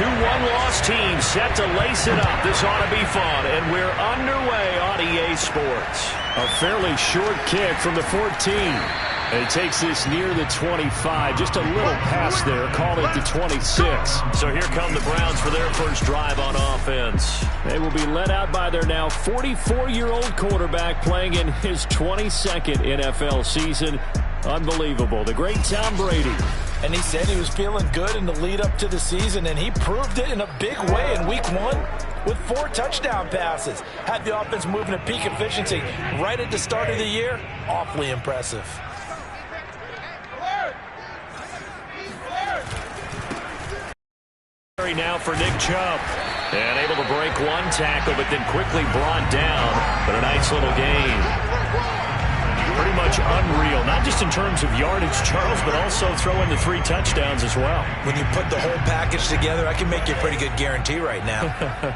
one-loss team set to lace it up. This ought to be fun, and we're underway on EA Sports. A fairly short kick from the 14. And it takes this near the 25. Just a little pass there. Call it the 26. So here come the Browns for their first drive on offense. They will be led out by their now 44-year-old quarterback playing in his 22nd NFL season. Unbelievable. The great Tom Brady. And he said he was feeling good in the lead up to the season, and he proved it in a big way in week 1 with 4 touchdown passes. Had the offense moving at peak efficiency right at the start of the year. Awfully impressive. Now for Nick Chubb. And able to break one tackle, but then quickly brought down. But a nice little gain. Pretty much unreal, not just in terms of yardage, Charles, but also throwing the 3 touchdowns as well. When you put the whole package together, I can make you a pretty good guarantee right now.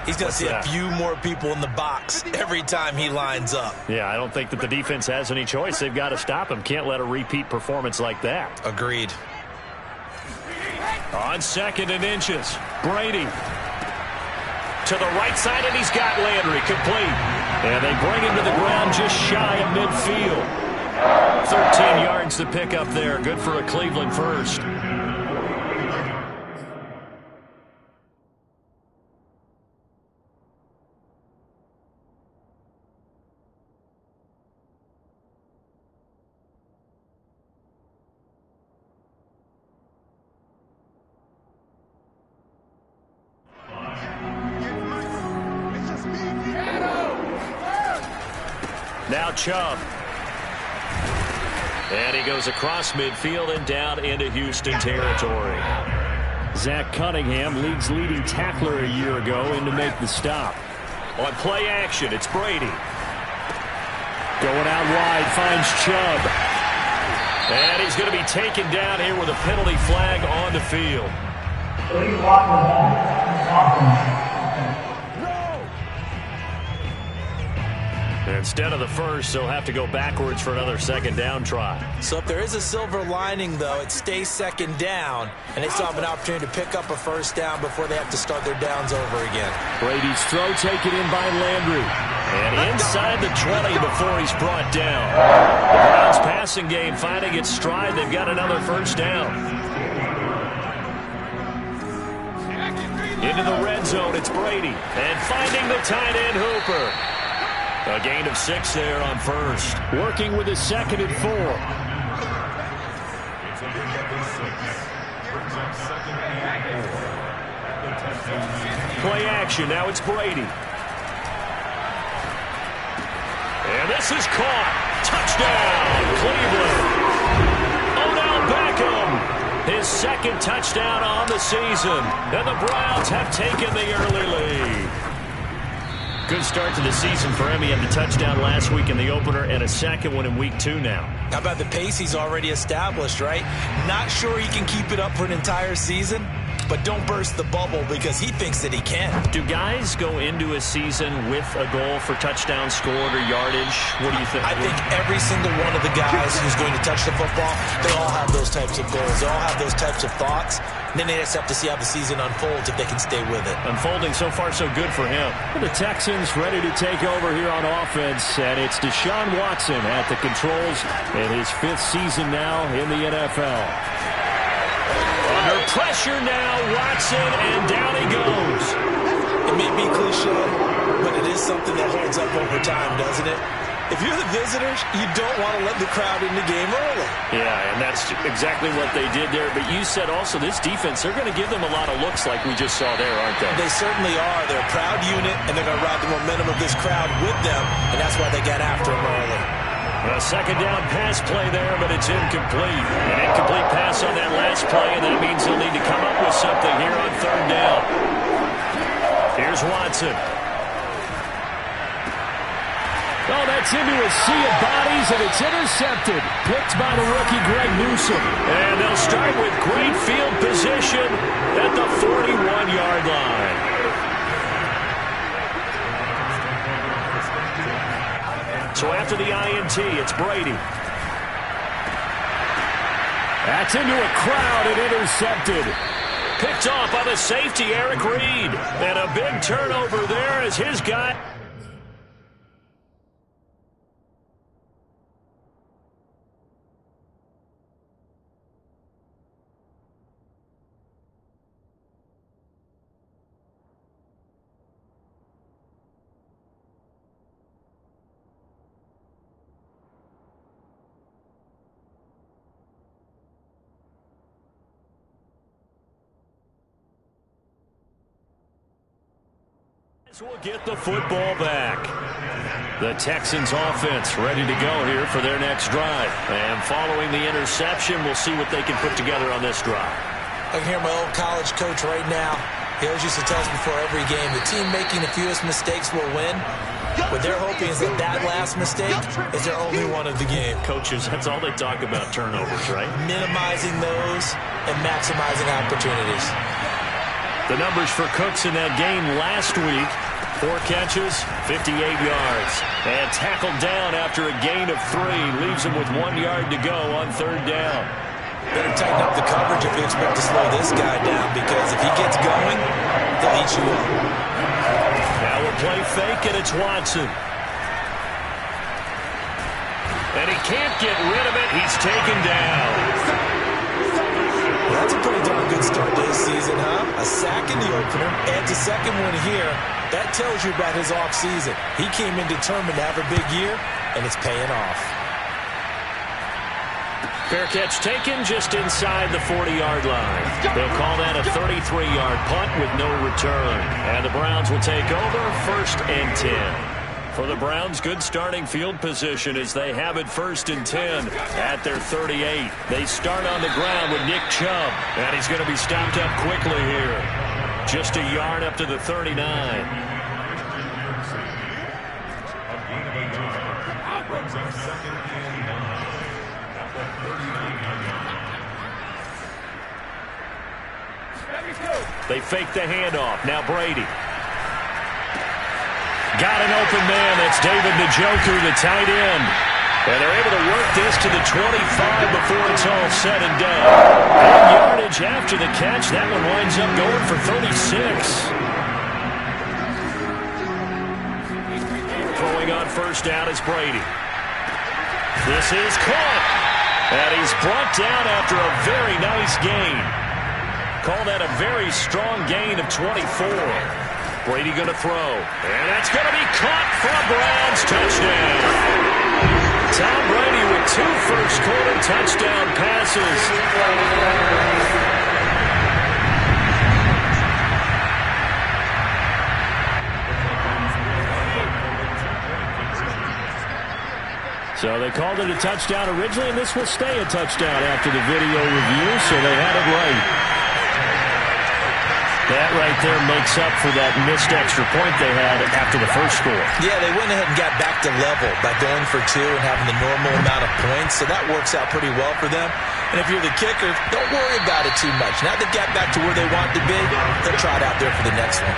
He's going to see a few more people in the box every time he lines up. Yeah, I don't think that the defense has any choice. They've got to stop him. Can't let a repeat performance like that. Agreed. On 2nd and inches, Brady to the right side, and he's got Landry complete. And they bring him to the ground just shy of midfield. 13 yards to pick up there. Good for a Cleveland first. Now Chubb. And he goes across midfield and down into Houston territory. Zach Cunningham, league's leading tackler a year ago, in to make the stop. On play action, it's Brady. Going out wide, finds Chubb. And he's going to be taken down here with a penalty flag on the field. Instead of the first, they'll have to go backwards for another 2nd down try. So if there is a silver lining, though, it stays 2nd down, and they still have an opportunity to pick up a 1st down before they have to start their downs over again. Brady's throw taken in by Landry. And inside the 20 before he's brought down. The Browns passing game finding its stride. They've got another 1st down. Into the red zone, it's Brady. And finding the tight end Hooper. A gain of 6 there on 1st. Working with his 2nd and 4. Play action. Now it's Brady. And this is caught. Touchdown, Cleveland. Odell Beckham. His 2nd touchdown on the season. And the Browns have taken the early lead. Good start to the season for him. He had the touchdown last week in the opener and a 2nd one in week 2 now. How about the pace he's already established, right? Not sure he can keep it up for an entire season, but don't burst the bubble because he thinks that he can. Do guys go into a season with a goal for touchdown scored or yardage? What do you think? I think every single one of the guys who's going to touch the football, they all have those types of goals. They all have those types of thoughts. And then they just have to see how the season unfolds if they can stay with it. Unfolding so far so good for him. The Texans ready to take over here on offense, and it's Deshaun Watson at the controls in his 5th season now in the NFL. Under pressure now, Watson, and down he goes. It may be cliche, but it is something that holds up over time, doesn't it? If you're the visitors, you don't want to let the crowd in the game early. Yeah, and that's exactly what they did there. But you said also this defense, they're going to give them a lot of looks like we just saw there, aren't they? They certainly are. They're a proud unit, and they're going to ride the momentum of this crowd with them, and that's why they got after them early. A 2nd down pass play there, but it's incomplete. An incomplete pass on that last play, and that means they'll need to come up with something here on 3rd down. Here's Watson. Oh, that's into a sea of bodies, and it's intercepted. Picked by the rookie, Greg Newsome. And they'll start with great field position at the 41-yard line. So after the INT, it's Brady. That's into a crowd and intercepted. picked off by the safety, Eric Reed. And a big turnover there as his guy... will get the football back. The Texans offense ready to go here for their next drive. And following the interception, we'll see what they can put together on this drive. I can hear my old college coach right now. He always used to tell us before every game, the team making the fewest mistakes will win. What they're hoping is that that last mistake is their only one of the game. Coaches, that's all they talk about, turnovers, right? Minimizing those and maximizing opportunities. The numbers for Cooks in that game last week: 4 catches, 58 yards. And tackled down after a gain of 3. Leaves him with 1 yard to go on 3rd down. Better tighten up the coverage if you expect to slow this guy down, because if he gets going, they'll eat you up. Now we'll play fake, and it's Watson. And he can't get rid of it. He's taken down. That's a pretty darn good start to his season, huh? A sack in the opener, and a second one here. That tells you about his offseason. He came in determined to have a big year, and it's paying off. Fair catch taken just inside the 40-yard line. They'll call that a 33-yard punt with no return. And the Browns will take over 1st and 10. For the Browns, good starting field position as they have it 1st and 10 at their 38. They start on the ground with Nick Chubb, and he's going to be stopped up quickly here. Just a yard up to the 39. They fake the handoff. Now Brady. Got an open man. That's David Njoku, the tight end. And they're able to work this to the 25 before it's all said and done. And yardage after the catch. That one winds up going for 36. Throwing on 1st down is Brady. This is caught. And he's brought down after a very nice gain. Call that a very strong gain of 24. Brady going to throw. And that's going to be caught for a Browns touchdown. Tom Brady with 2 first-quarter touchdown passes. So they called it a touchdown originally, and this will stay a touchdown after the video review, so they had it right. That right there makes up for that missed extra point they had after the first score. Yeah, they went ahead and got back to level by going for 2 and having the normal amount of points, so that works out pretty well for them. And if you're the kicker, don't worry about it too much. Now they got back to where they want to be, they'll try it out there for the next one.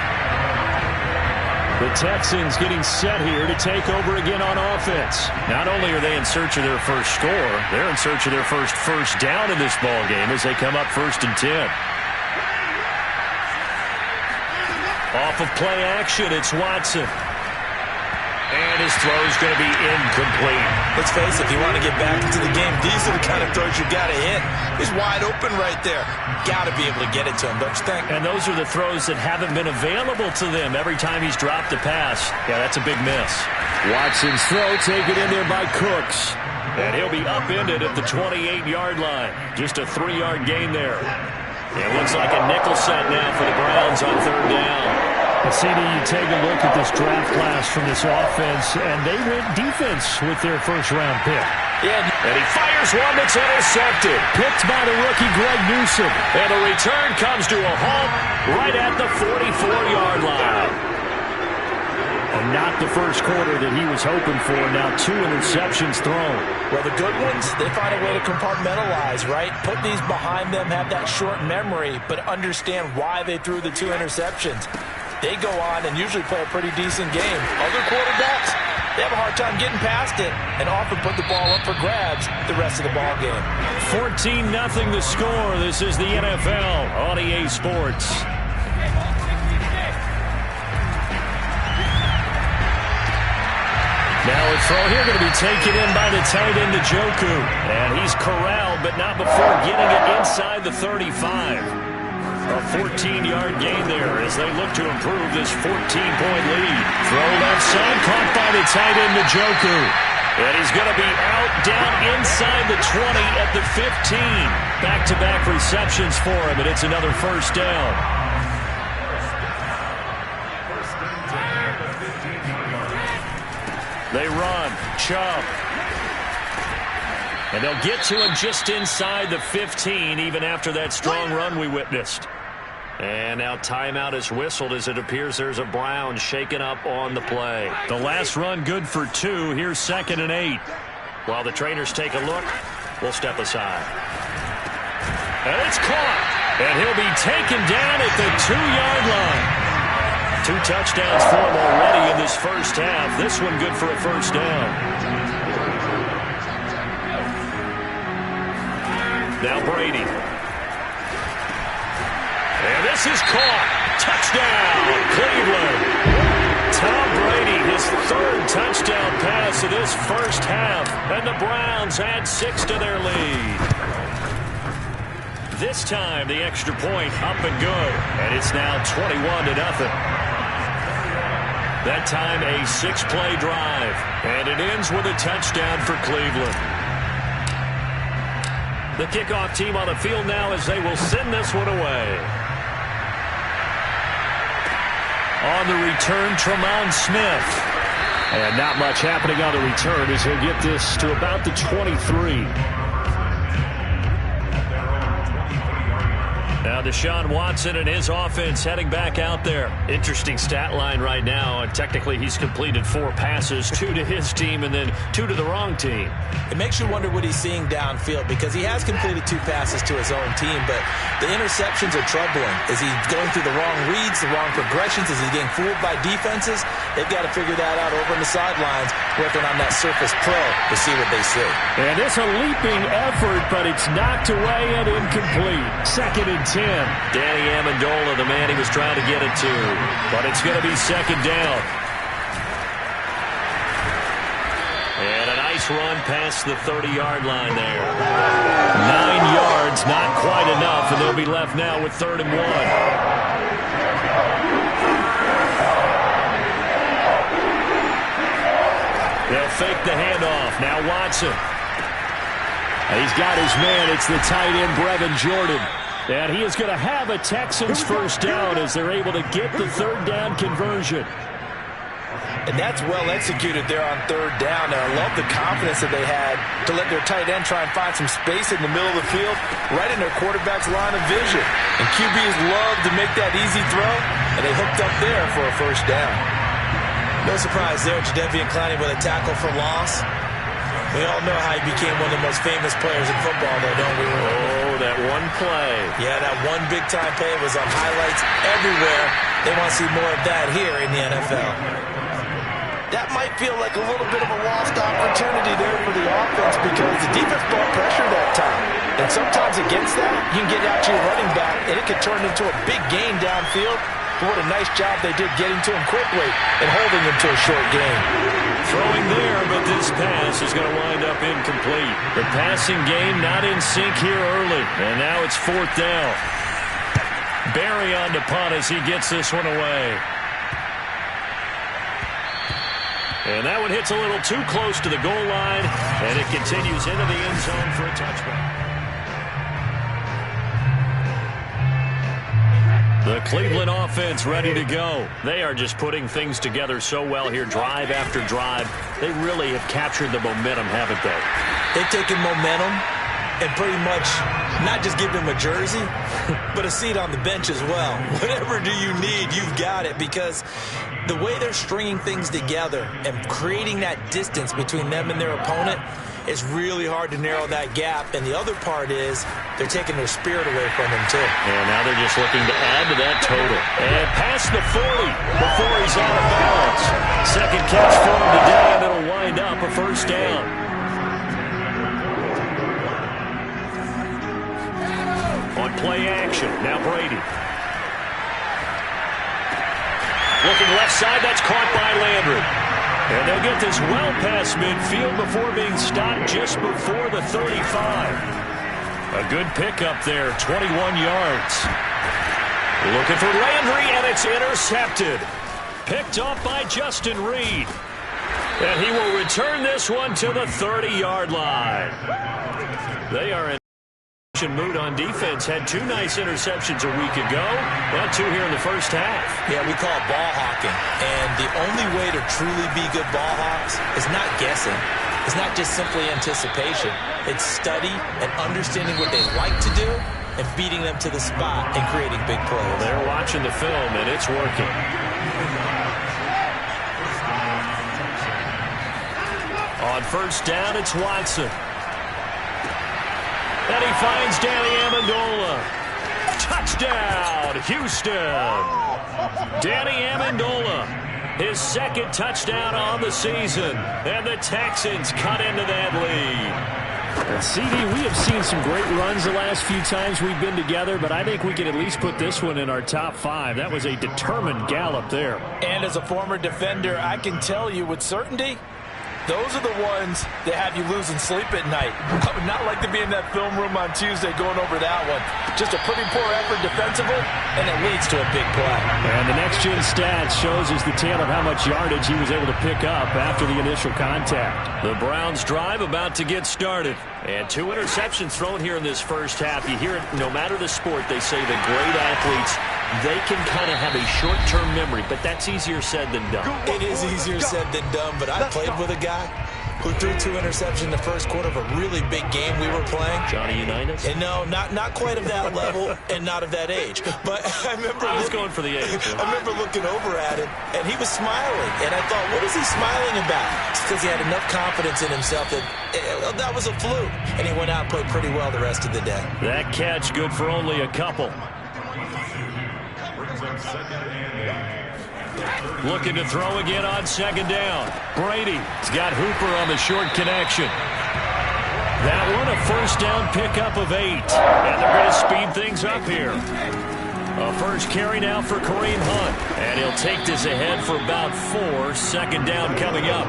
The Texans getting set here to take over again on offense. Not only are they in search of their first score, they're in search of their first down in this ballgame as they come up 1st and 10. Off of play action, it's Watson. And his throw is going to be incomplete. Let's face it, if you want to get back into the game, these are the kind of throws you got to hit. He's wide open right there. Got to be able to get it to him, don't you think? And those are the throws that haven't been available to them every time he's dropped a pass. Yeah, that's a big miss. Watson's throw taken in there by Cooks. And he'll be upended at the 28-yard line. Just a 3-yard gain there. It looks like a nickel set now for the Browns on 3rd down. And CD, you take a look at this draft class from this offense, and they went defense with their first-round pick. Yeah, and he fires one that's intercepted. Picked by the rookie Greg Newsome. And the return comes to a halt right at the 44-yard line. And not the first quarter that he was hoping for. Now 2 interceptions thrown. Well, the good ones, they find a way to compartmentalize, right? Put these behind them, have that short memory, but understand why they threw the 2 interceptions. They go on and usually play a pretty decent game. Other quarterbacks, they have a hard time getting past it and often put the ball up for grabs the rest of the ball game. 14-0 the score. This is the NFL on EA Sports. Now a throw here going to be taken in by the tight end, Njoku. And he's corralled, but not before getting it inside the 35. A 14-yard gain there as they look to improve this 14-point lead. Throw left side, caught by the tight end, Njoku. And he's going to be out down inside the 20 at the 15. Back-to-back receptions for him, and it's another first down. They run. Chubb. And they'll get to him just inside the 15, even after that strong run we witnessed. And now timeout is whistled as it appears there's a Brown shaken up on the play. The last run good for 2. Here's 2nd and 8. While the trainers take a look, we'll step aside. And it's caught. And he'll be taken down at the 2-yard line. 2 touchdowns for him already in this first half. This one good for a first down. Now Brady. And this is caught. Touchdown, Cleveland. Tom Brady, his 3rd touchdown pass of this first half. And the Browns add 6 to their lead. This time, the extra point up and good. And it's now 21-0. That time, a 6-play drive. And it ends with a touchdown for Cleveland. The kickoff team on the field now as they will send this one away. On the return, Tremont Smith. And not much happening on the return as he'll get this to about the 23. Now Deshaun Watson and his offense heading back out there. Interesting stat line right now. And technically he's completed 4 passes, 2 to his team and then 2 to the wrong team. It makes you wonder what he's seeing downfield because he has completed 2 passes to his own team, but the interceptions are troubling. Is he going through the wrong reads, the wrong progressions? Is he getting fooled by defenses? They've got to figure that out over on the sidelines, working on that Surface Pro to see what they see. And it's a leaping effort, but it's knocked away and incomplete. 2nd and 10. Danny Amendola, the man he was trying to get it to. But it's going to be 2nd down. And a nice run past the 30-yard line there. 9 yards, not quite enough, and they'll be left now with 3rd and 1. They'll fake the handoff. Now Watson. He's got his man. It's the tight end, Brevin Jordan. And he is going to have a Texans first down as they're able to get the 3rd down conversion. And that's well executed there on 3rd down. And I love the confidence that they had to let their tight end try and find some space in the middle of the field, right in their quarterback's line of vision. And QBs love to make that easy throw, and they hooked up there for a first down. No surprise there, Jadeveon Clowney with a tackle for loss. We all know how he became one of the most famous players in football, though, don't we? Oh, that one play. Yeah, that one big-time play was on highlights everywhere. They want to see more of that here in the NFL. That might feel like a little bit of a lost opportunity there for the offense because the defense brought pressure that time. And sometimes against that, you can get out to your running back, and it could turn into a big gain downfield. But what a nice job they did getting to him quickly and holding him to a short gain. Throwing there, but this pass is going to wind up incomplete. The passing game not in sync here early. And now it's 4th down. Barry on the punt as he gets this one away. And that one hits a little too close to the goal line, and it continues into the end zone for a touchback. The Cleveland offense ready to go. They are just putting things together so well here, drive after drive. They really have captured the momentum, haven't they? They've taken momentum and pretty much not just give him a jersey, but a seat on the bench as well. Whatever do you need, you've got it, because the way they're stringing things together and creating that distance between them and their opponent, it's really hard to narrow that gap. And the other part is they're taking their spirit away from him, too. And now they're just looking to add to that total. And past the 40 before he's out of bounds. Second catch for him today, and it'll wind up a first down. On play action, now Brady. Looking left side, that's caught by Landry. And they'll get this well past midfield before being stopped just before the 35. A good pickup there, 21 yards. Looking for Landry, and it's intercepted. Picked off by Justin Reed. And he will return this one to the 30-yard line. They are in mood on defense. Had 2 nice interceptions a week ago. Now 2 here in the first half. Yeah, we call it ball hawking. And the only way to truly be good ball hawks is not guessing. It's not just simply anticipation. It's study and understanding what they like to do and beating them to the spot and creating big plays. Well, they're watching the film, and it's working. On first down, it's Watson. And he finds Danny Amendola. Touchdown, Houston. Danny Amendola, his second touchdown on the season. And the Texans cut into that lead. And CD, we have seen some great runs the last few times we've been together, but I think we can at least put this one in our top 5. That was a determined gallop there. And as a former defender, I can tell you with certainty, those are the ones that have you losing sleep at night. I would not like to be in that film room on Tuesday going over that one. Just a pretty poor effort defensively, and it leads to a big play. And the next-gen stats shows us the tale of how much yardage he was able to pick up after the initial contact. The Browns drive about to get started. And 2 interceptions thrown here in this first half. You hear it no matter the sport. They say the great athletes, they can kind of have a short-term memory, but that's easier said than done. It is easier said than done, but I played with a guy who threw 2 interceptions in the first quarter of a really big game we were playing. Johnny Unitas? And no, not quite of that level and not of that age. But I was going for the age. I remember looking over at him, and he was smiling. And I thought, what is he smiling about? It's because he had enough confidence in himself that that was a fluke. And he went out and played pretty well the rest of the day. That catch good for only a couple. Looking to throw again on second down. Brady's got Hooper on the short connection. That one a first down pickup of 8. And they're going to speed things up here. A first carry now for Kareem Hunt. And he'll take this ahead for about 4. Second down coming up.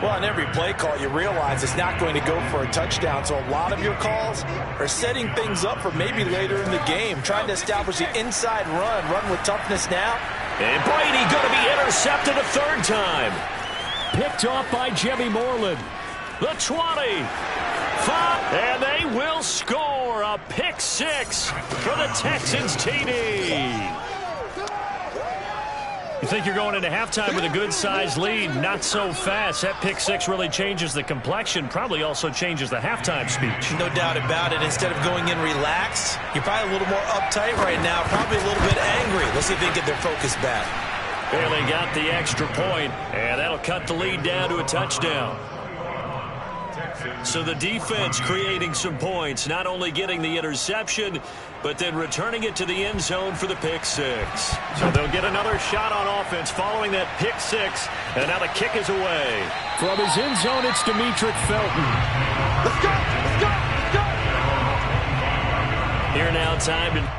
Well, on every play call, you realize it's not going to go for a touchdown. So a lot of your calls are setting things up for maybe later in the game, trying to establish the inside run with toughness now. And Brady going to be intercepted a 3rd time. Picked off by Jimmy Moreland. The 20. 5. And they will score a pick 6 for the Texans TD. You think you're going into halftime with a good-sized lead. Not so fast. That pick 6 really changes the complexion. Probably also changes the halftime speech. No doubt about it. Instead of going in relaxed, you're probably a little more uptight right now. Probably a little bit angry. Let's see if they can get their focus back. And they got the extra point, and that'll cut the lead down to a touchdown. So the defense creating some points, not only getting the interception, but then returning it to the end zone for the pick 6. So they'll get another shot on offense following that pick 6, and now the kick is away. From his end zone, it's Demetric Felton. Let's go! Let's go! Let's go! Here now, time to...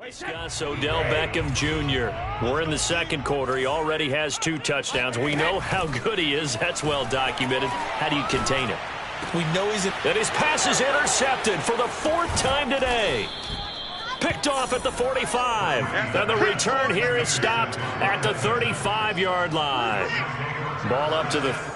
Gus Odell Beckham Jr. We're in the second quarter. He already has 2 touchdowns. We know how good he is. That's well documented. How do you contain him? We know he's... And his pass is intercepted for the 4th time today. Picked off at the 45. And the return here is stopped at the 35-yard line. Ball up to the...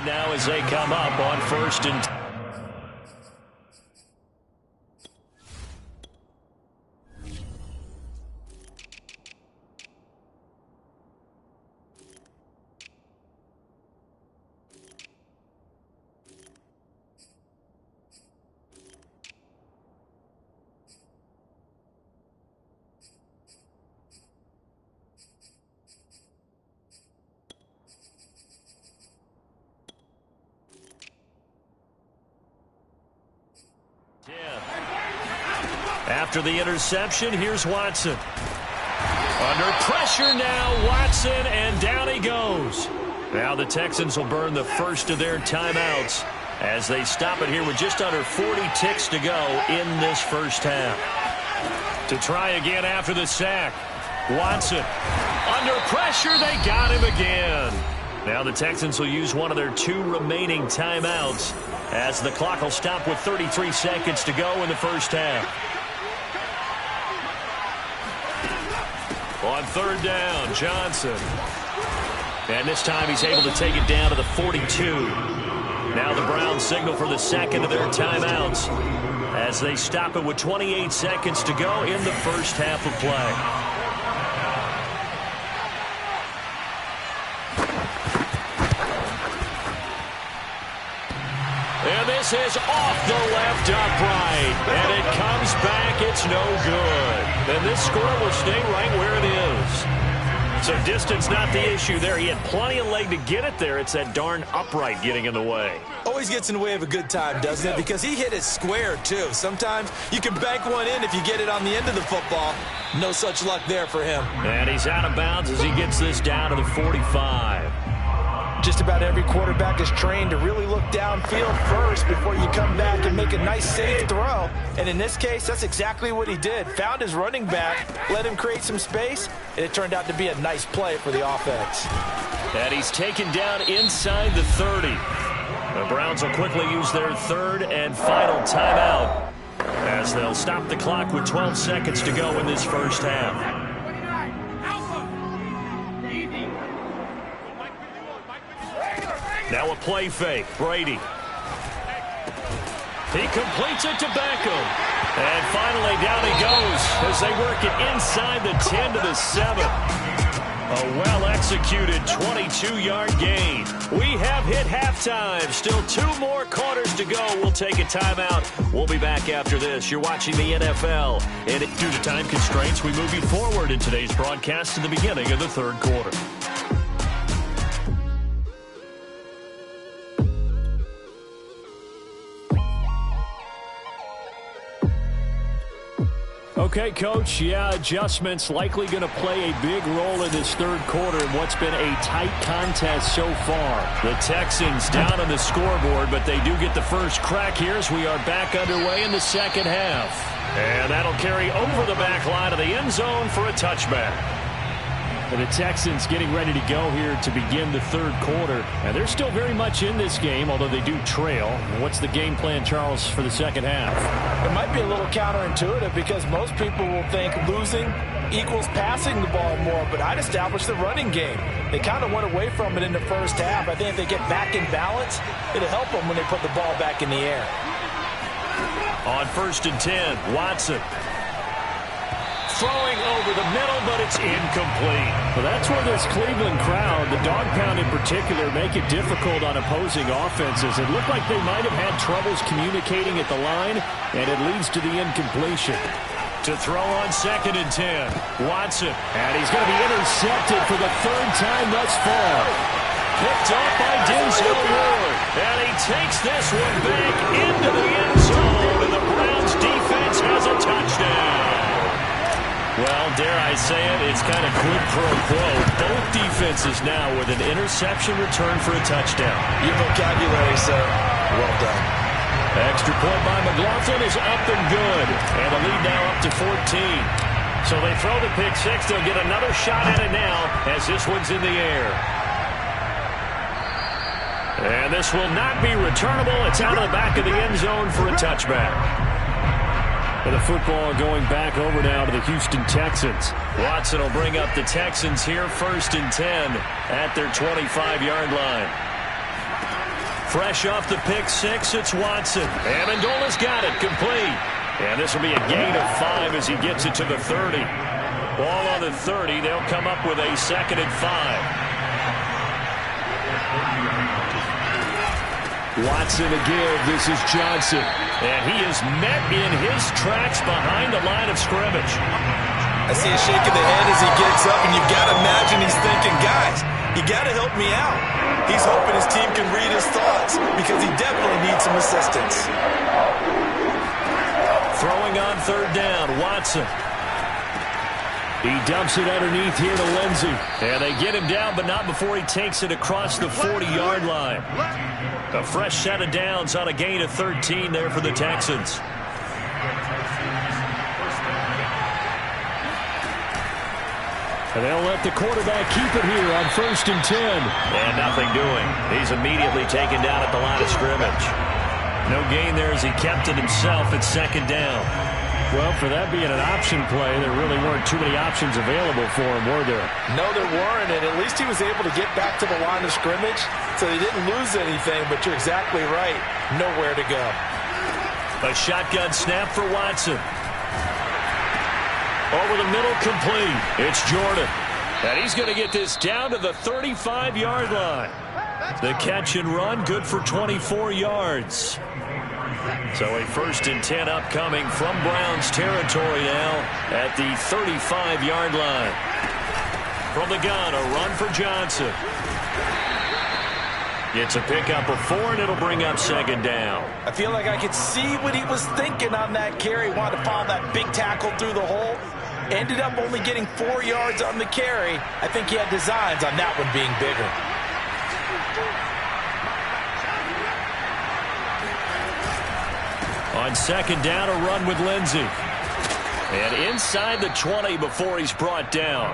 Now as they come up on 1st and... After the interception, here's Watson. Under pressure now, Watson, and down he goes. Now the Texans will burn the first of their timeouts as they stop it here with just under 40 ticks to go in this first half. To try again after the sack. Watson. Under pressure, they got him again. Now the Texans will use one of their 2 remaining timeouts as the clock will stop with 33 seconds to go in the first half. On 3rd down, Johnson. And this time he's able to take it down to the 42. Now the Browns signal for the second of their timeouts as they stop it with 28 seconds to go in the first half of play. And this is off the left upright. And it comes back. It's no good. And this score will stay right where it is. So distance not the issue there. He had plenty of leg to get it there. It's that darn upright getting in the way. Always gets in the way of a good time, doesn't it? Because he hit it square, too. Sometimes you can bank one in if you get it on the end of the football. No such luck there for him. And he's out of bounds as he gets this down to the 45. Just about every quarterback is trained to really look downfield first before you come back and make a nice, safe throw. And in this case, that's exactly what he did. Found his running back, let him create some space, and it turned out to be a nice play for the offense. And he's taken down inside the 30. The Browns will quickly use their 3rd and final timeout as they'll stop the clock with 12 seconds to go in this first half. Now a play fake. Brady. He completes it to Beckham. And finally down he goes as they work it inside the 10 to the 7. A well-executed 22-yard gain. We have hit halftime. Still 2 more quarters to go. We'll take a timeout. We'll be back after this. You're watching the NFL. And due to time constraints, we move you forward in today's broadcast to the beginning of the 3rd quarter. Okay, Coach, yeah, adjustments likely going to play a big role in this third quarter in what's been a tight contest so far. The Texans down on the scoreboard, but they do get the first crack here as we are back underway in the second half. And that'll carry over the back line of the end zone for a touchback. And the Texans getting ready to go here to begin the third quarter. And they're still very much in this game, although they do trail. What's the game plan, Charles, for the second half? It might be a little counterintuitive because most people will think losing equals passing the ball more, but I'd establish the running game. They kind of went away from it in the first half. I think if they get back in balance, it'll help them when they put the ball back in the air. On 1st and 10, Watson. Throwing over the middle, but it's incomplete. Well, that's where this Cleveland crowd, the dog pound in particular, make it difficult on opposing offenses. It looked like they might have had troubles communicating at the line, and it leads to the incompletion. To throw on 2nd and 10, Watson. And he's going to be intercepted for the third time thus far. Picked off by Denzel Ward. And he takes this one back into the end zone, and the Browns defense has a touchdown. Well, dare I say it, it's kind of quid pro quo. Both defenses now with an interception return for a touchdown. Your vocabulary, sir. Well done. Extra point by McLaughlin is up and good. And the lead now up to 14. So they throw the pick six. They'll get another shot at it now as this one's in the air. And this will not be returnable. It's out of the back of the end zone for a touchback. And the football going back over now to the Houston Texans. Watson will bring up the Texans here 1st and 10 at their 25-yard line. Fresh off the pick six, it's Watson. Amendola's got it, complete. And this will be a gain of 5 as he gets it to the 30. Ball on the 30, they'll come up with a 2nd and 5. Watson again, this is Johnson. And he is met in his tracks behind the line of scrimmage. I see a shake of the head as he gets up, and you've got to imagine he's thinking, guys, you got to help me out. He's hoping his team can read his thoughts because he definitely needs some assistance. Throwing on 3rd down, Watson. He dumps it underneath here to Lindsey. And they get him down, but not before he takes it across the 40-yard line. A fresh set of downs on a gain of 13 there for the Texans. And they'll let the quarterback keep it here on 1st and 10. And nothing doing. He's immediately taken down at the line of scrimmage. No gain there as he kept it himself at 2nd down. Well, for that being an option play, there really weren't too many options available for him, were there? No, there weren't, and at least he was able to get back to the line of scrimmage, so he didn't lose anything, but you're exactly right. Nowhere to go. A shotgun snap for Watson. Over the middle, complete. It's Jordan. And he's going to get this down to the 35-yard line. The catch and run, good for 24 yards. So a 1st and 10 upcoming from Browns territory now at the 35-yard line. From the gun, a run for Johnson. Gets a pickup of 4, and it'll bring up 2nd down. I feel like I could see what he was thinking on that carry. Wanted to follow that big tackle through the hole. Ended up only getting 4 yards on the carry. I think he had designs on that one being bigger. On 2nd down, a run with Lindsey. And inside the 20 before he's brought down.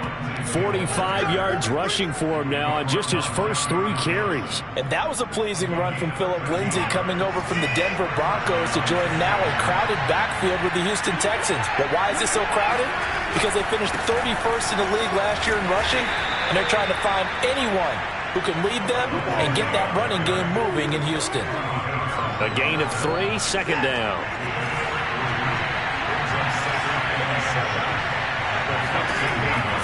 45 yards rushing for him now on just his first 3 carries. And that was a pleasing run from Phillip Lindsay coming over from the Denver Broncos to join now a crowded backfield with the Houston Texans. But why is it so crowded? Because they finished 31st in the league last year in rushing, and they're trying to find anyone who can lead them and get that running game moving in Houston. A gain of 3, 2nd down.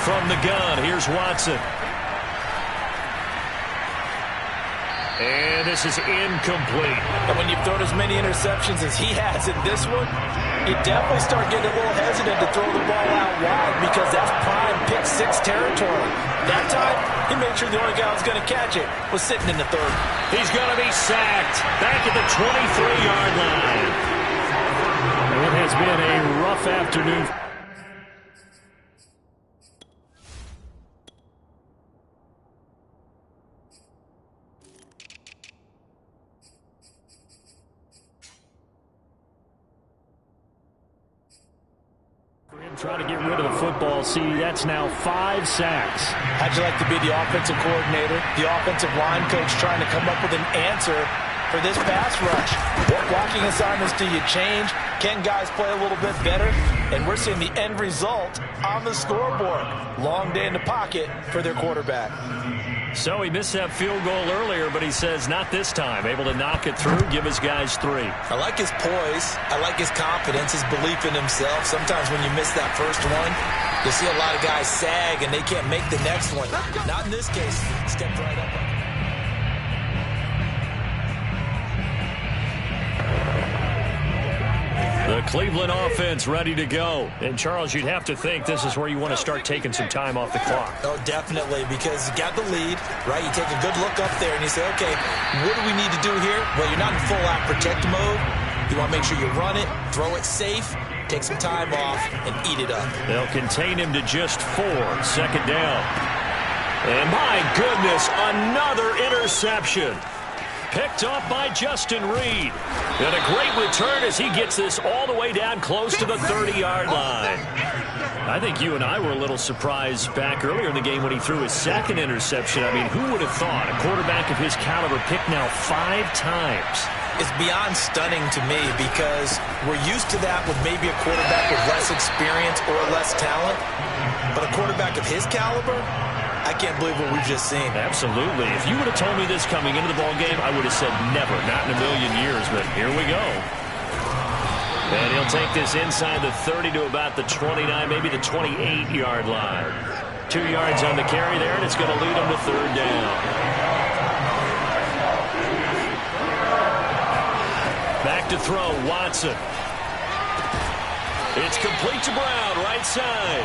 From the gun, here's Watson. And this is incomplete. And when you've thrown as many interceptions as he has in this one, you definitely start getting a little hesitant to throw the ball out wide because that's prime pick 6 territory. That time, he made sure the only guy who was going to catch it was sitting in the 3rd. He's going to be sacked back at the 23-yard line. It has been a rough afternoon. Trying to get rid of the football. See, that's now 5 sacks. How'd you like to be the offensive coordinator, the offensive line coach trying to come up with an answer for this pass rush? What blocking assignments do you change? Can guys play a little bit better? And we're seeing the end result on the scoreboard. Long day in the pocket for their quarterback. So he missed that field goal earlier, but he says not this time. Able to knock it through, give his guys 3. I like his poise. I like his confidence, his belief in himself. Sometimes when you miss that first one, you see a lot of guys sag and they can't make the next one. Not in this case. Stepped right up. The Cleveland offense ready to go. And, Charles, you'd have to think this is where you want to start taking some time off the clock. Oh, definitely, because you got the lead, right? You take a good look up there and you say, okay, what do we need to do here? Well, you're not in full-out protect mode. You want to make sure you run it, throw it safe, take some time off, and eat it up. They'll contain him to just 4. Second down. And, my goodness, another interception. Picked off by Justin Reed. And a great return as he gets this all the way down close to the 30-yard line. I think you and I were a little surprised back earlier in the game when he threw his second interception. I mean, who would have thought a quarterback of his caliber picked now 5 times? It's beyond stunning to me because we're used to that with maybe a quarterback with less experience or less talent. But a quarterback of his caliber, I can't believe what we've just seen. Absolutely. If you would have told me this coming into the ball game, I would have said never, not in a million years. But here we go. And he'll take this inside the 30 to about the 29, maybe the 28-yard line. 2 yards on the carry there, and it's going to lead him to 3rd down. Back to throw, Watson. It's complete to Brown, right side.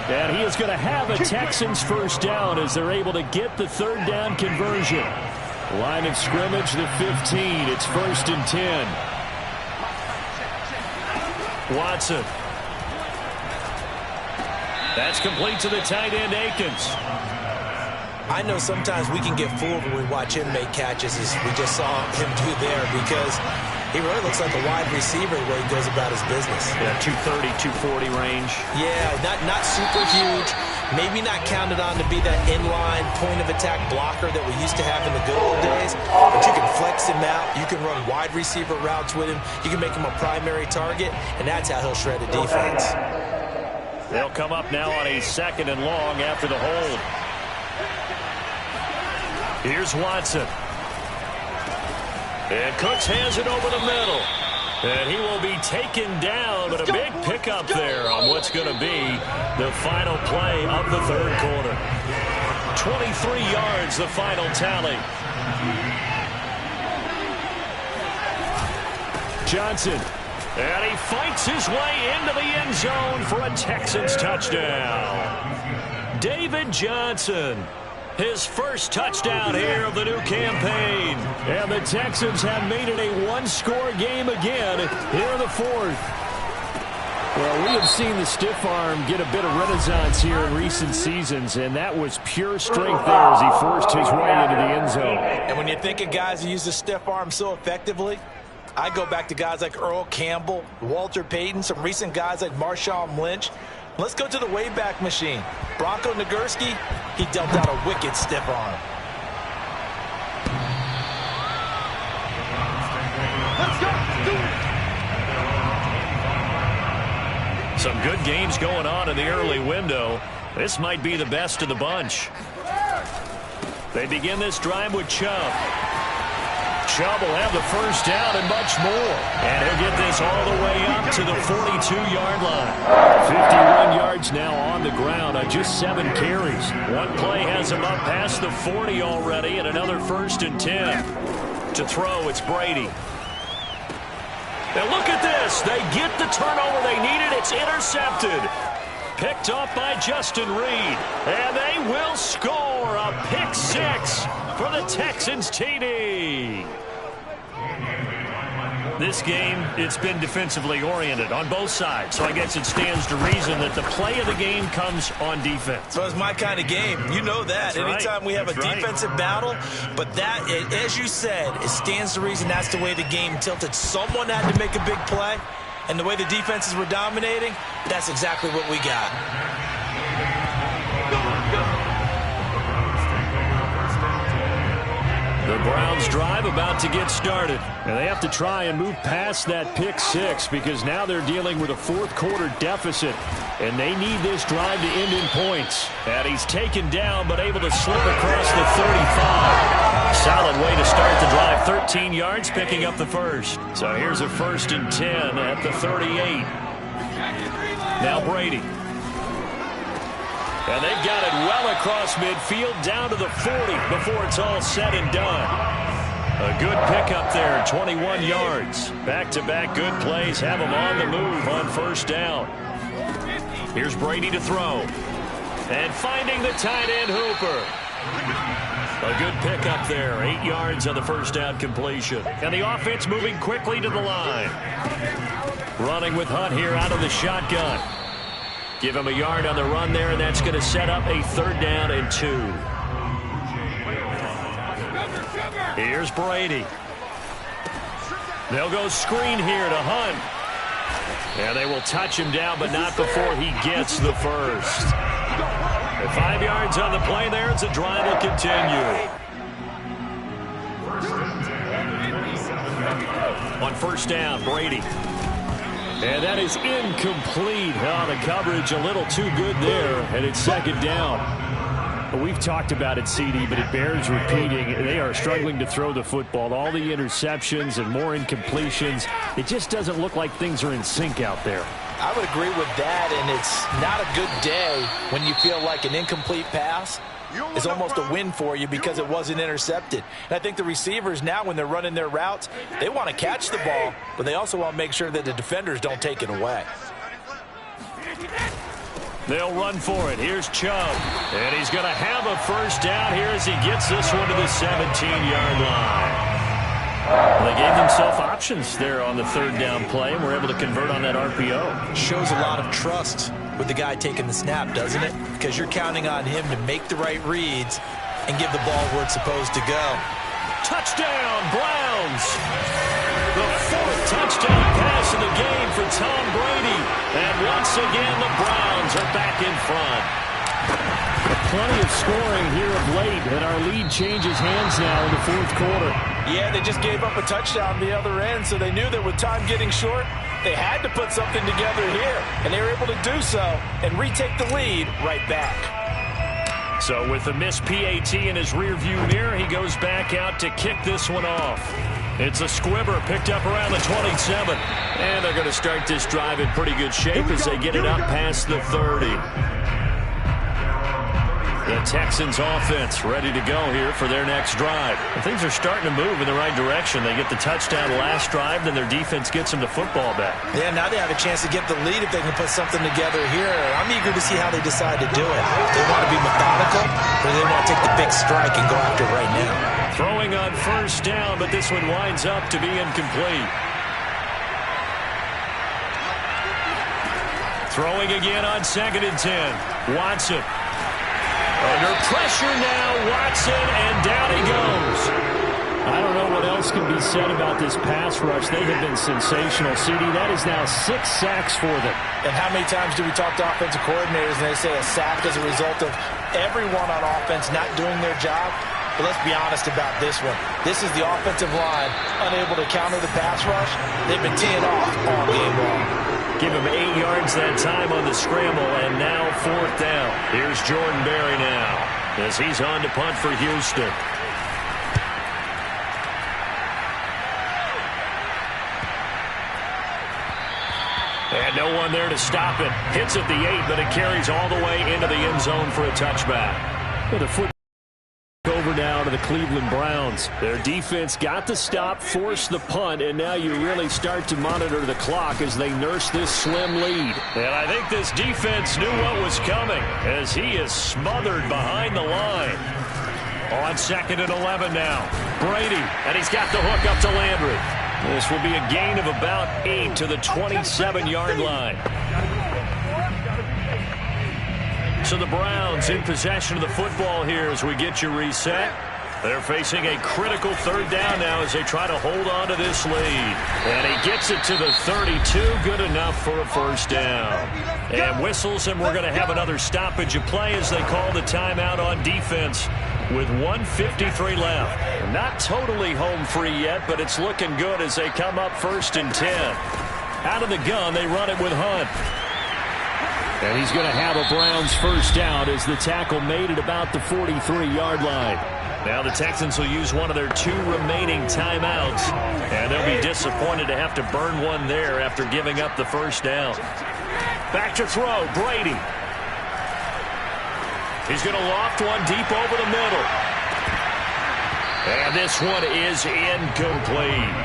And he is going to have a Texans first down as they're able to get the 3rd down conversion. Line of scrimmage, the 15. It's 1st and 10. Watson. That's complete to the tight end, Akins. I know sometimes we can get fooled when we watch him make catches, as we just saw him do there, because he really looks like a wide receiver the way he goes about his business. Yeah, 230, 240 range. Yeah, not super huge. Maybe not counted on to be that inline point-of-attack blocker that we used to have in the good old days. But you can flex him out. You can run wide receiver routes with him. You can make him a primary target, and that's how he'll shred a defense. They'll come up now on a 2nd and long after the hold. Here's Watson. And Cooks hands it over the middle. And he will be taken down, but a big pickup there on what's going to be the final play of the 3rd quarter. 23 yards, the final tally. Johnson. And he fights his way into the end zone for a Texans touchdown. David Johnson. His first touchdown here of the new campaign. And the Texans have made it a 1-score game again here in the 4th. Well, we have seen the stiff arm get a bit of renaissance here in recent seasons, and that was pure strength there as he forced his way into the end zone. And when you think of guys who use the stiff arm so effectively, I go back to guys like Earl Campbell, Walter Payton, some recent guys like Marshawn Lynch. Let's go to the Wayback Machine. Bronco Nagurski, he dealt out a wicked stiff arm. Let's go. Some good games going on in the early window. This might be the best of the bunch. They begin this drive with Chubb. Chubb will have the first down and much more. And he'll get this all the way up to the 42-yard line. 51 yards now on the ground on just 7 carries. One play has him up past the 40 already, and another 1st and 10. To throw, it's Brady. And look at this. They get the turnover they needed. It's intercepted. Picked off by Justin Reed. And they will score a pick 6 for the Texans TD. This game, it's been defensively oriented on both sides, so I guess it stands to reason that the play of the game comes on defense. So it's my kind of game. You know that. That's Anytime we have a defensive battle, but that, as you said, it stands to reason that's the way the game tilted. Someone had to make a big play, and the way the defenses were dominating, that's exactly what we got. The Browns drive about to get started. And they have to try and move past that pick six because now they're dealing with a fourth quarter deficit. And they need this drive to end in points. And he's taken down but able to slip across the 35. Solid way to start the drive. 13 yards, picking up the first. So here's a 1st and 10 at the 38. Now Brady. And they've got it well across midfield down to the 40 before it's all said and done. A good pickup there, 21 yards. Back-to-back good plays have them on the move on 1st down. Here's Brady to throw. And finding the tight end Hooper. A good pickup there, 8 yards on the 1st down completion. And the offense moving quickly to the line. Running with Hunt here out of the shotgun. Give him a yard on the run there, and that's going to set up a 3rd down and 2. Here's Brady. They'll go screen here to Hunt. And they will touch him down, but not before he gets the first. And 5 yards on the play there as the drive will continue. On 1st down, Brady. And that is incomplete. Oh, the coverage a little too good there, and it's 2nd down. Well, we've talked about it, CD, but it bears repeating. They are struggling to throw the football. All the interceptions and more incompletions. It just doesn't look like things are in sync out there. I would agree with that, and it's not a good day when you feel like an incomplete pass is almost a win for you because it wasn't intercepted. And I think the receivers now, when they're running their routes, they want to catch the ball, but they also want to make sure that the defenders don't take it away. They'll run for it. Here's Chubb. And he's going to have a 1st down here as he gets this one to the 17-yard line. Well, they gave themselves options there on the 3rd down play, and were able to convert on that RPO. Shows a lot of trust with the guy taking the snap, doesn't it? Because you're counting on him to make the right reads and give the ball where it's supposed to go. Touchdown, Browns! The 4th touchdown pass of the game for Tom Brady. And once again, the Browns are back in front. Plenty of scoring here of late, and our lead changes hands now in the 4th quarter. Yeah, they just gave up a touchdown on the other end, so they knew that with time getting short, they had to put something together here, and they were able to do so and retake the lead right back. So with the missed PAT in his rearview mirror, he goes back out to kick this one off. It's a squibber picked up around the 27. And they're going to start this drive in pretty good shape as they get it up past the 30. The Texans offense ready to go here for their next drive. And things are starting to move in the right direction. They get the touchdown last drive, then their defense gets them the football back. Yeah, now they have a chance to get the lead if they can put something together here. I'm eager to see how they decide to do it. If they want to be methodical, or they want to take the big strike and go after it right now. Throwing on 1st down, but this one winds up to be incomplete. Throwing again on 2nd and 10. Watson. Under pressure now, Watson, and down he goes. I don't know what else can be said about this pass rush. They have been sensational. CD, that is now 6 sacks for them. And how many times do we talk to offensive coordinators and they say a sack is a result of everyone on offense not doing their job? But let's be honest about this one. This is the offensive line unable to counter the pass rush. They've been teeing off all game long. Give him 8 yards that time on the scramble, and now 4th down. Here's Jordan Berry now as he's on to punt for Houston. And no one there to stop it. Hits at the 8, but it carries all the way into the end zone for a touchback. With a foot over now to the Cleveland Browns. Their defense got the stop, forced the punt, and now you really start to monitor the clock as they nurse this slim lead. And I think this defense knew what was coming as he is smothered behind the line. On 2nd and 11 now. Brady, and he's got the hook up to Landry. This will be a gain of about 8 to the 27-yard line. So the Browns in possession of the football here as we get you reset. They're facing a critical third down now as they try to hold on to this lead. And he gets it to the 32. Good enough for a first down. And whistles, and we're going to have another stoppage of play as they call the timeout on defense with 1:53 left. Not totally home free yet, but it's looking good as they come up 1st and 10. Out of the gun, they run it with Hunt. And he's going to have a Browns first down as the tackle made at about the 43-yard line. Now the Texans will use one of their 2 remaining timeouts, and they'll be disappointed to have to burn one there after giving up the first down. Back to throw, Brady. He's going to loft one deep over the middle. And this one is incomplete.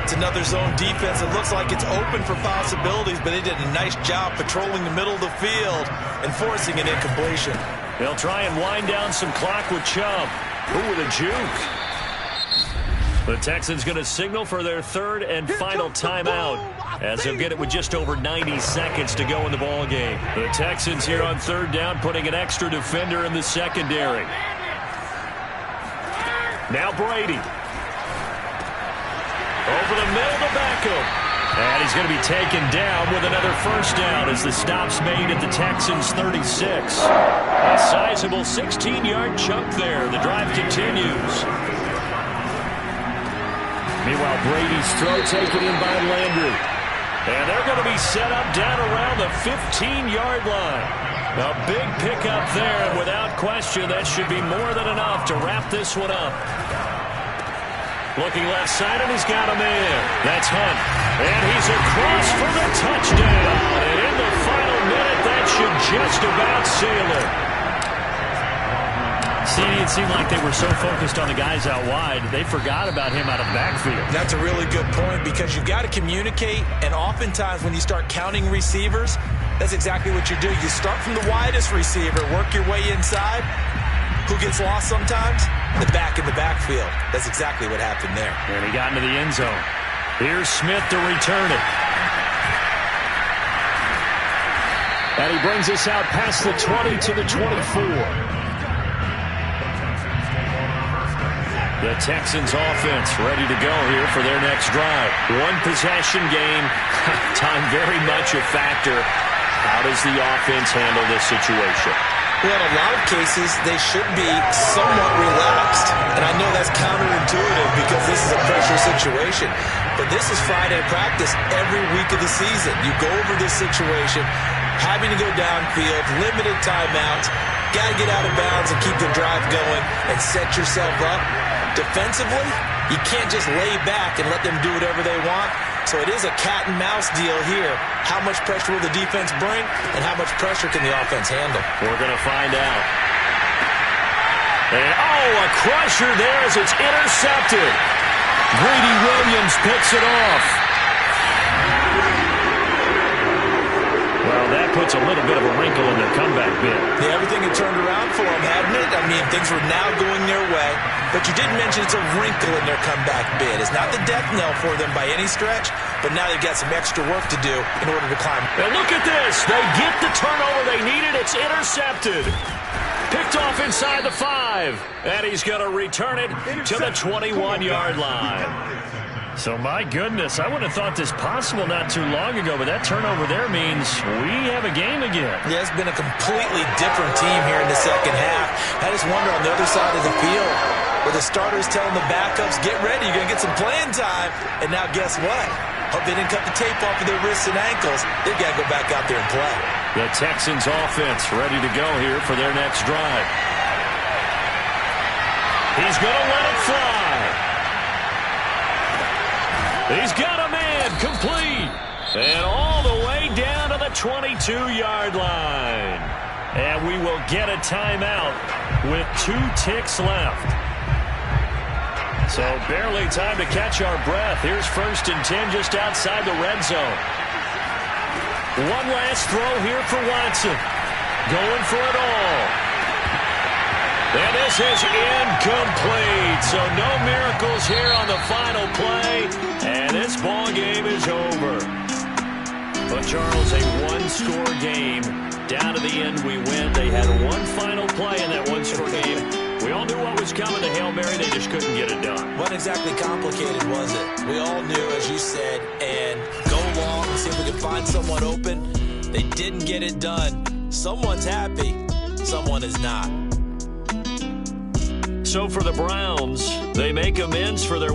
It's another zone defense. It looks like it's open for possibilities, but they did a nice job patrolling the middle of the field and forcing an incompletion. They'll try and wind down some clock with Chubb. Ooh, with a juke. The Texans going to signal for their 3rd and final timeout as they'll get it with just over 90 seconds to go in the ball game. The Texans here on 3rd down putting an extra defender in the secondary. Now Brady. Over the middle to Beckham. And he's going to be taken down with another first down as the stop's made at the Texans' 36. A sizable 16-yard chunk there. The drive continues. Meanwhile, Brady's throw taken in by Landry. And they're going to be set up down around the 15-yard line. A big pickup there, and without question, that should be more than enough to wrap this one up. Looking left side, and he's got a man. That's Hunt. And he's across for the touchdown. And in the final minute, that should just about seal it. See, it seemed like they were so focused on the guys out wide, they forgot about him out of the backfield. That's a really good point because you've got to communicate, and oftentimes when you start counting receivers, that's exactly what you do. You start from the widest receiver, work your way inside. Who gets lost sometimes? The back in the backfield. That's exactly what happened there. And he got into the end zone. Here's Smith to return it. And he brings us out past the 20 to the 24. The Texans offense ready to go here for their next drive. One possession game. Time very much a factor. How does the offense handle this situation? Well, in a lot of cases, they should be somewhat relaxed. And I know that's counterintuitive because this is a pressure situation. But this is Friday practice every week of the season. You go over this situation, having to go downfield, limited timeouts, got to get out of bounds and keep the drive going and set yourself up. Defensively, you can't just lay back and let them do whatever they want. So it is a cat and mouse deal here. How much pressure will the defense bring, and how much pressure can the offense handle? We're going to find out. And, a crusher there as it's intercepted. Greedy Williams picks it off. Well, that puts a little bit of a wrinkle in their comeback bid. Yeah, everything had turned around for them, hadn't it? I mean, things were now going their way. But you did mention it's a wrinkle in their comeback bid. It's not the death knell for them by any stretch, but now they've got some extra work to do in order to climb. And look at this. They get the turnover they needed. It's intercepted. Picked off inside the 5. And he's going to return it to the 21-yard line. So, my goodness, I would have thought this possible not too long ago, but that turnover there means we have a game again. Yeah, it's been a completely different team here in the second half. I just wonder on the other side of the field where the starters telling the backups, get ready, you're going to get some playing time. And now guess what? Hope they didn't cut the tape off of their wrists and ankles. They've got to go back out there and play. The Texans offense ready to go here for their next drive. He's going to let it fly. He's got a man, complete, and all the way down to the 22-yard line. And we will get a timeout with 2 ticks left. So barely time to catch our breath. Here's 1st and 10 just outside the red zone. One last throw here for Watson. Going for it all. And this is incomplete. So no miracles here on the final play. And this ball game is over. But Charles, a one-score game. Down to the end we win. They had one final play in that one-score game We all knew what was coming. The Hail Mary, they just couldn't get it done. Wasn't exactly complicated, was it? We all knew, as you said, and go long and see if we can find someone open. They didn't get it done. Someone's happy. Someone is not. So for the Browns, they make amends for their